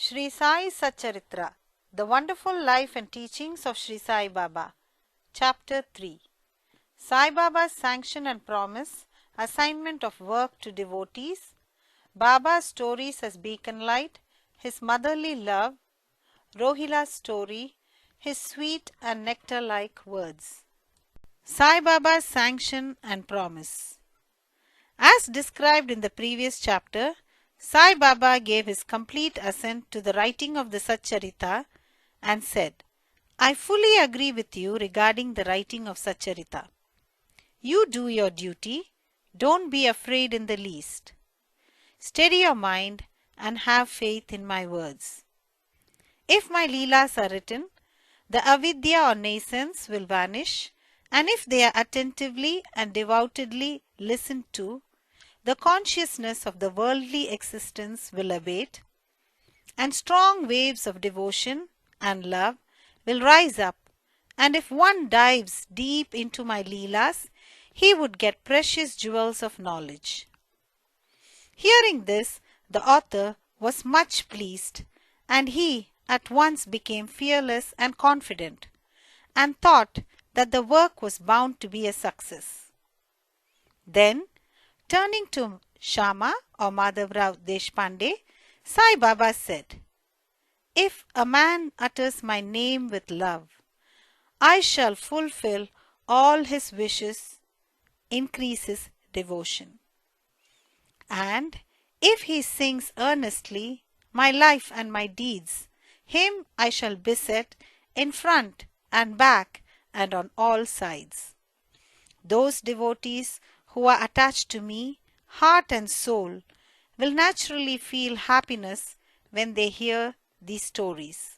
Shirdi Sai Satcharitra, The Wonderful Life and Teachings of Shirdi Sai Baba. Chapter 3. Sai Baba's Sanction and Promise, Assignment of Work to Devotees, Baba's Stories as Beacon Light, His Motherly Love, Rohilla's Story, His Sweet and Nectar-like Words. Sai Baba's Sanction and Promise. As described in the previous chapter, Sai Baba gave his complete assent to the writing of the Satcharita and said, I fully agree with you regarding the writing of Satcharita. You do your duty, don't be afraid in the least. Steady your mind and have faith in my words. If my leelas are written, the avidya or nascence will vanish, and if they are attentively and devoutedly listened to, the consciousness of the worldly existence will abate, and strong waves of devotion and love will rise up, and if one dives deep into my leelas, he would get precious jewels of knowledge. Hearing this, the author was much pleased, and he at once became fearless and confident, and thought that the work was bound to be a success. Then, turning to Shama or Madhavrao Deshpande, Sai Baba said, If a man utters my name with love, I shall fulfill all his wishes, increase his devotion. And if he sings earnestly, my life and my deeds, him I shall beset in front and back and on all sides. Those devotees who are attached to me, heart and soul, will naturally feel happiness when they hear these stories.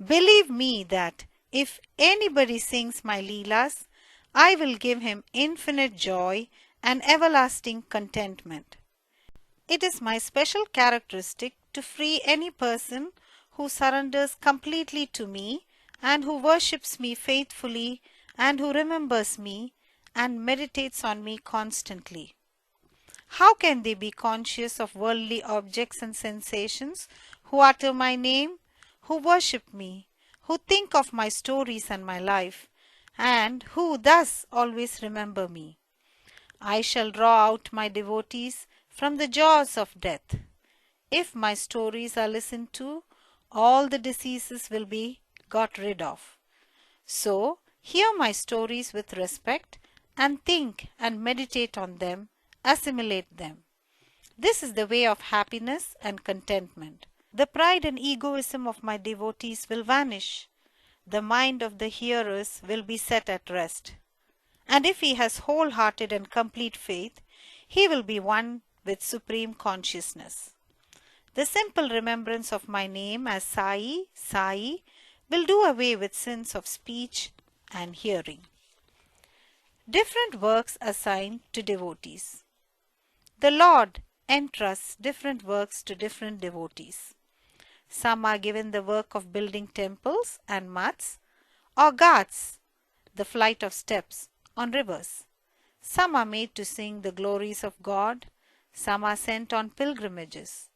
Believe me that if anybody sings my leelas, I will give him infinite joy and everlasting contentment. It is my special characteristic to free any person who surrenders completely to me and who worships me faithfully and who remembers me and meditates on me constantly. How can they be conscious of worldly objects and sensations who utter my name, who worship me, who think of my stories and my life, and who thus always remember me? I shall draw out my devotees from the jaws of death. If my stories are listened to, all the diseases will be got rid of. So, hear my stories with respect and think and meditate on them, assimilate them. This is the way of happiness and contentment. The pride and egoism of my devotees will vanish. The mind of the hearers will be set at rest. And if he has wholehearted and complete faith, he will be one with supreme consciousness. The simple remembrance of my name as Sai, Sai, will do away with sins of speech and hearing. Different works assigned to devotees. The Lord entrusts different works to different devotees. Some are given the work of building temples and mats, or ghats, the flight of steps on rivers. Some are made to sing the glories of God. Some are sent on pilgrimages.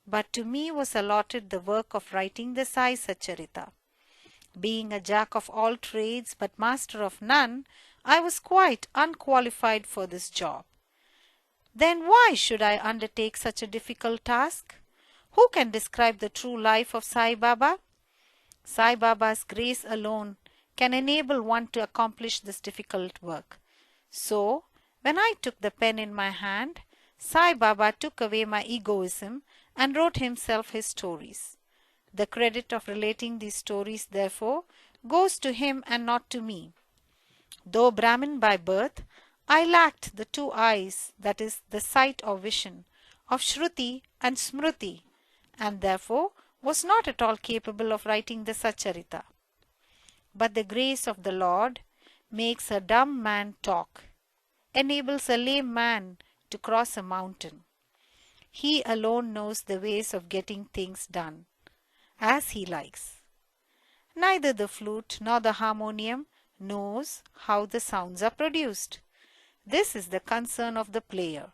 But to me was allotted the work of writing the Sai Satcharita. Being a jack of all trades but master of none, I was quite unqualified for this job. Then why should I undertake such a difficult task? Who can describe the true life of Sai Baba? Sai Baba's grace alone can enable one to accomplish this difficult work. So, when I took the pen in my hand, Sai Baba took away my egoism and wrote himself his stories. The credit of relating these stories, therefore, goes to him and not to me. Though Brahmin by birth, I lacked the two eyes, that is, the sight or vision, of Shruti and Smruti, and therefore was not at all capable of writing the Satcharita. But the grace of the Lord makes a dumb man talk, enables a lame man to cross a mountain. He alone knows the ways of getting things done, as he likes. Neither the flute nor the harmonium knows how the sounds are produced. This is the concern of the player.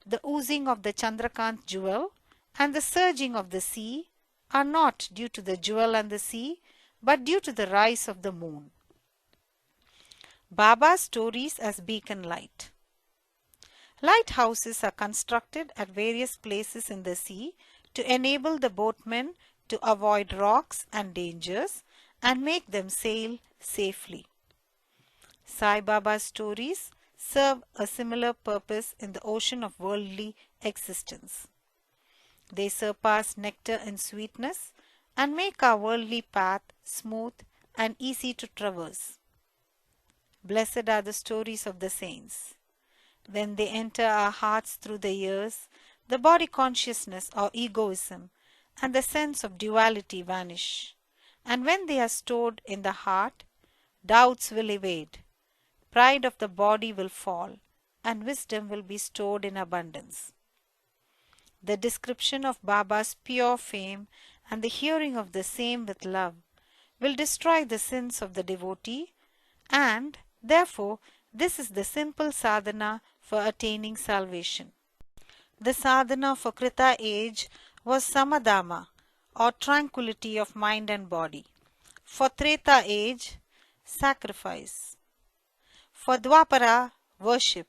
The oozing of the Chandrakant jewel and the surging of the sea are not due to the jewel and the sea, but due to the rise of the moon. Baba's stories as beacon light. Lighthouses are constructed at various places in the sea to enable the boatmen to avoid rocks and dangers and make them sail safely. Sai Baba's stories serve a similar purpose in the ocean of worldly existence. They surpass nectar in sweetness and make our worldly path smooth and easy to traverse. Blessed are the stories of the saints. When they enter our hearts through the ears, the body consciousness or egoism and the sense of duality vanish. And when they are stored in the heart, doubts will evade, pride of the body will fall, and wisdom will be stored in abundance. The description of Baba's pure fame and the hearing of the same with love will destroy the sins of the devotee, and therefore this is the simple sadhana for attaining salvation. The sadhana for Krita age was samadhama or tranquility of mind and body. For Treta age, sacrifice. For Dwapara, worship.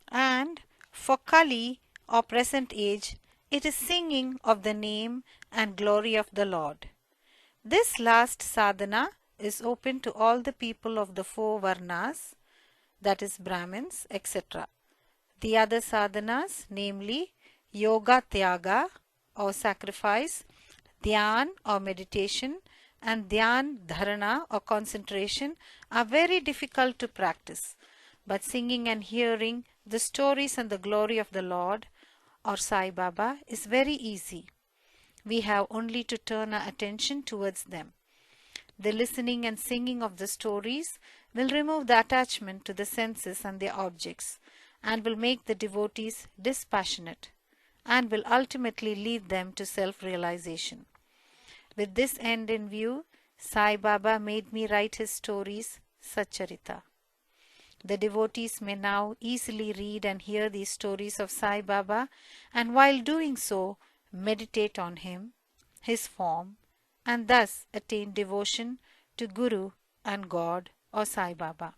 And for Kali or present age, it is singing of the name and glory of the Lord. This last sadhana is open to all the people of the four varnas, that is Brahmins, etc. The other sadhanas, namely yoga tyaga or sacrifice, dhyan or meditation, and dhyan dharana or concentration, are very difficult to practice. But singing and hearing the stories and the glory of the Lord or Sai Baba is very easy. We have only to turn our attention towards them. The listening and singing of the stories will remove the attachment to the senses and their objects, and will make the devotees dispassionate, and will ultimately lead them to self-realization. With this end in view, Sai Baba made me write his stories, Satcharita. The devotees may now easily read and hear these stories of Sai Baba, and while doing so, meditate on him, his form, and thus attain devotion to Guru and God or Sai Baba,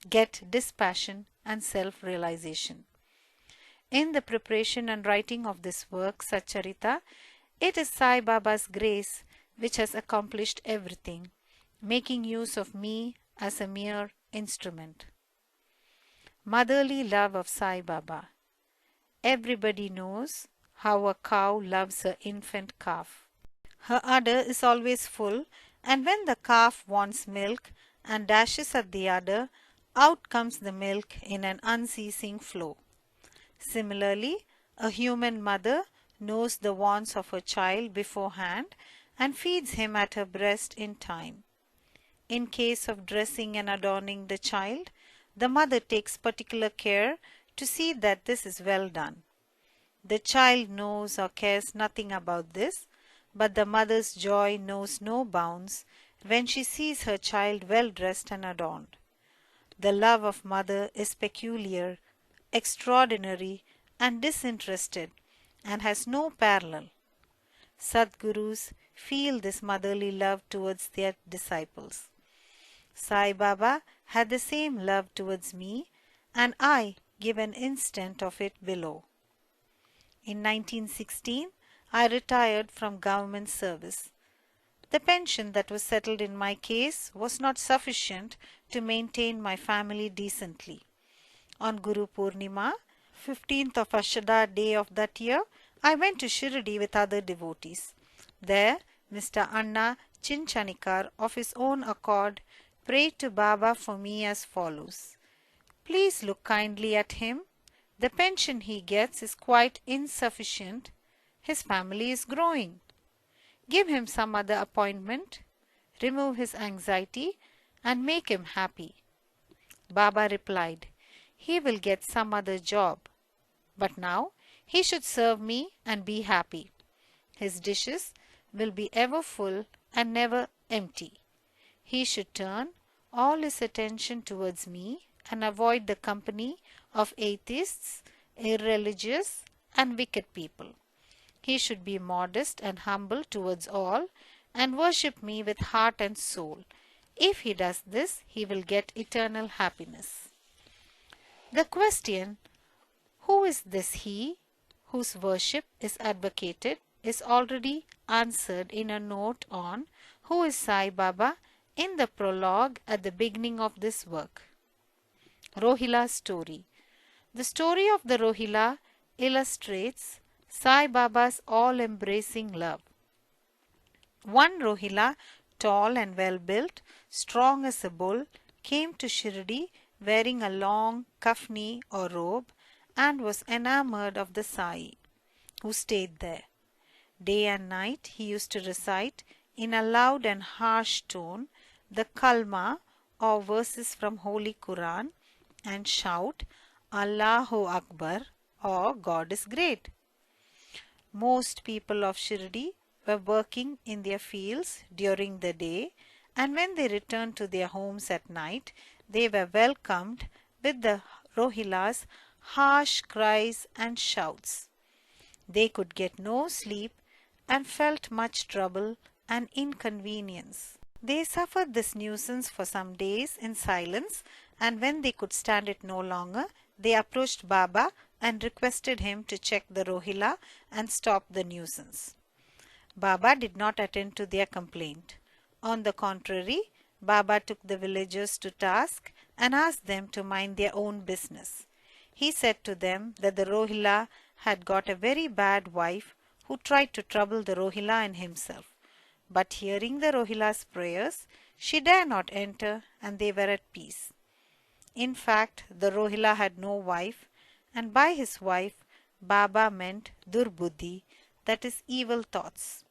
get dispassion and self-realization. In the preparation and writing of this work, Satcharita, it is Sai Baba's grace which has accomplished everything, making use of me as a mere instrument. Motherly love of Sai Baba. Everybody knows how a cow loves her infant calf. Her udder is always full, and when the calf wants milk and dashes at the udder, out comes the milk in an unceasing flow. Similarly, a human mother knows the wants of her child beforehand and feeds him at her breast in time. In case of dressing and adorning the child, the mother takes particular care to see that this is well done. The child knows or cares nothing about this, but the mother's joy knows no bounds when she sees her child well dressed and adorned. The love of mother is peculiar, extraordinary, and disinterested, and has no parallel. Sadgurus feel this motherly love towards their disciples. Sai Baba had the same love towards me, and I give an instance of it below. In 1916, I retired from government service. The pension that was settled in my case was not sufficient to maintain my family decently. On Guru Purnima, 15th of Ashada day of that year, I went to Shirdi with other devotees. There, Mr. Anna Chinchanikar of his own accord prayed to Baba for me as follows. Please look kindly at him. The pension he gets is quite insufficient. His family is growing. Give him some other appointment, remove his anxiety, and make him happy. Baba replied, he will get some other job, but now he should serve me and be happy. His dishes will be ever full and never empty. He should turn all his attention towards me and avoid the company of atheists, irreligious, and wicked people. He should be modest and humble towards all and worship me with heart and soul. If he does this, he will get eternal happiness. The question, who is this he whose worship is advocated, is already answered in a note on Who is Sai Baba in the prologue at the beginning of this work. Rohilla's story. The story of the Rohilla illustrates Sai Baba's all-embracing love. One Rohilla, tall and well-built, strong as a bull, came to Shirdi wearing a long kafni or robe and was enamored of the Sai, who stayed there. Day and night he used to recite in a loud and harsh tone the kalma or verses from Holy Quran and shout Allahu Akbar or God is great. Most people of Shirdi were working in their fields during the day, and when they returned to their homes at night, they were welcomed with the Rohilla's harsh cries and shouts. They could get no sleep and felt much trouble and inconvenience. They suffered this nuisance for some days in silence, and when they could stand it no longer, they approached Baba and requested him to check the Rohilla and stop the nuisance. Baba did not attend to their complaint. On the contrary, Baba took the villagers to task and asked them to mind their own business. He said to them that the Rohilla had got a very bad wife who tried to trouble the Rohilla and himself. But hearing the Rohilla's prayers, she dare not enter, and they were at peace. In fact, the Rohilla had no wife, and by his wife, Baba meant Durbuddhi, that is, evil thoughts.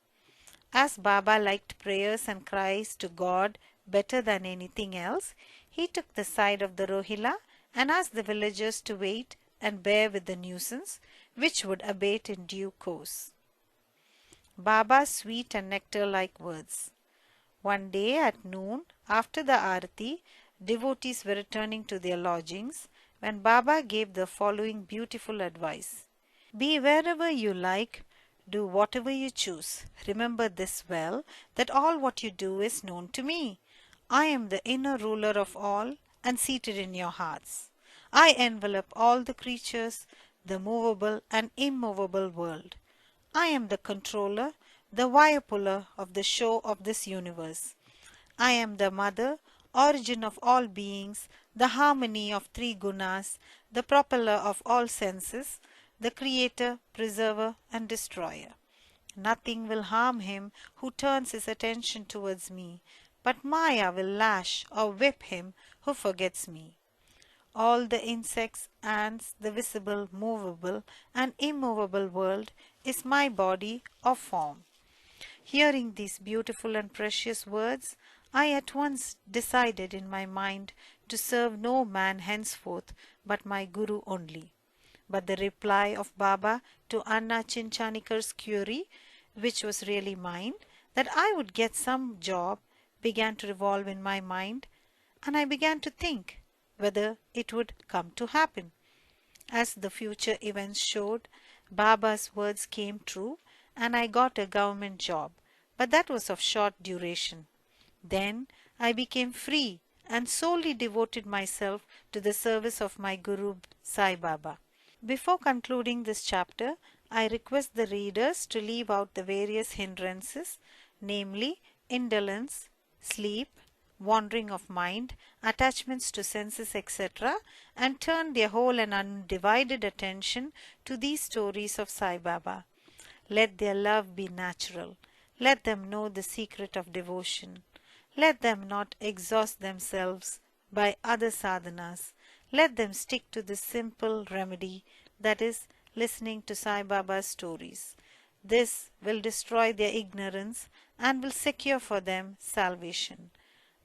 As Baba liked prayers and cries to God better than anything else, he took the side of the Rohilla and asked the villagers to wait and bear with the nuisance, which would abate in due course. Baba's sweet and nectar-like words. One day at noon, after the Arati, devotees were returning to their lodgings when Baba gave the following beautiful advice. Be wherever you like, do whatever you choose. Remember this well, that all what you do is known to me. I am the inner ruler of all and seated in your hearts. I envelop all the creatures, the movable and immovable world. I am the controller, the wire puller of the show of this universe. I am the mother, origin of all beings, the harmony of three gunas, the propeller of all senses, the creator, preserver and destroyer. Nothing will harm him who turns his attention towards me, but Maya will lash or whip him who forgets me. All the insects, ants, the visible, movable and immovable world is my body or form. Hearing these beautiful and precious words, I at once decided in my mind to serve no man henceforth but my Guru only. But the reply of Baba to Anna Chinchanikar's query, which was really mine, that I would get some job, began to revolve in my mind, and I began to think whether it would come to happen. As the future events showed, Baba's words came true, and I got a government job, but that was of short duration. Then I became free and solely devoted myself to the service of my Guru Sai Baba. Before concluding this chapter, I request the readers to leave out the various hindrances, namely indolence, sleep, wandering of mind, attachments to senses, etc., and turn their whole and undivided attention to these stories of Sai Baba. Let their love be natural. Let them know the secret of devotion. Let them not exhaust themselves by other sadhanas. Let them stick to the simple remedy, that is, listening to Sai Baba's stories. This will destroy their ignorance and will secure for them salvation.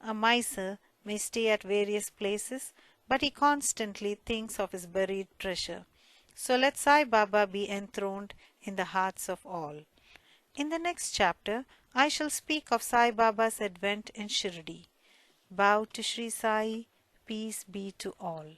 A miser may stay at various places, but he constantly thinks of his buried treasure. So let Sai Baba be enthroned in the hearts of all. In the next chapter, I shall speak of Sai Baba's advent in Shirdi. Bow to Sri Sai, peace be to all.